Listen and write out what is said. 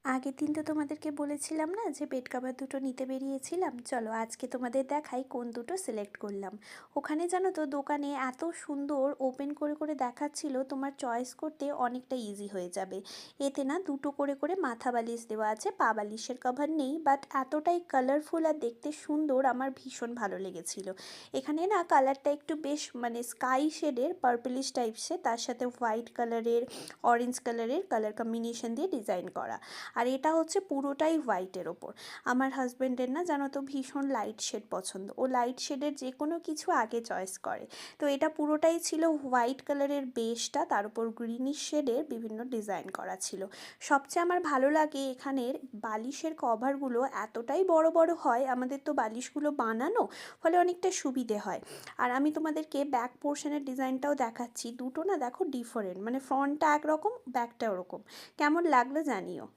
আগের দিন তো তোমাদেরকে বলেছিলাম না যে বেড কাভার দুটো নিতে বেরিয়েছিলাম, চলো আজকে তোমাদের দেখাই কোন দুটো সিলেক্ট করলাম। ওখানে জানো তো দোকানে এত সুন্দর ওপেন করে করে দেখাচ্ছিল, তোমার চয়েস করতে অনেকটা ইজি হয়ে যাবে। এতে না দুটো করে করে মাথা বালিশ দেওয়া আছে, পা বালিশের কভার নেই, বাট এতটাই কালারফুল আর দেখতে সুন্দর, আমার ভীষণ ভালো লেগেছিল। এখানে না কালারটা একটু বেশ মানে স্কাই শেডের, পার্পলিশ টাইপসের, তার সাথে হোয়াইট কালারের, অরেঞ্জ কালারের কালার কম্বিনেশন দিয়ে ডিজাইন করা। আর এটা হচ্ছে পুরোটাই হোয়াইটের ওপর। আমার হাজব্যান্ডের না জানো তো ভীষণ লাইট শেড পছন্দ, ও লাইট শেডের যে কোনো কিছু আগে চয়েস করে। তো এটা পুরোটাই ছিল হোয়াইট কালারের বেসটা, তার উপর গ্রিনিশ শেডের বিভিন্ন ডিজাইন করা ছিল। সবচেয়ে আমার ভালো লাগে এখানের বালিশের কভারগুলো এতটাই বড় বড় হয়, আমাদের তো বালিশগুলো বানানো, ফলে অনেকটা সুবিধে হয়। আর আমি তোমাদেরকে ব্যাক পোর্শনের ডিজাইনটাও দেখাচ্ছি, দুটো না দেখো ডিফারেন্ট, মানে ফ্রন্টটা একরকম ব্যাকটা ওরকম। কেমন লাগলো জানিও।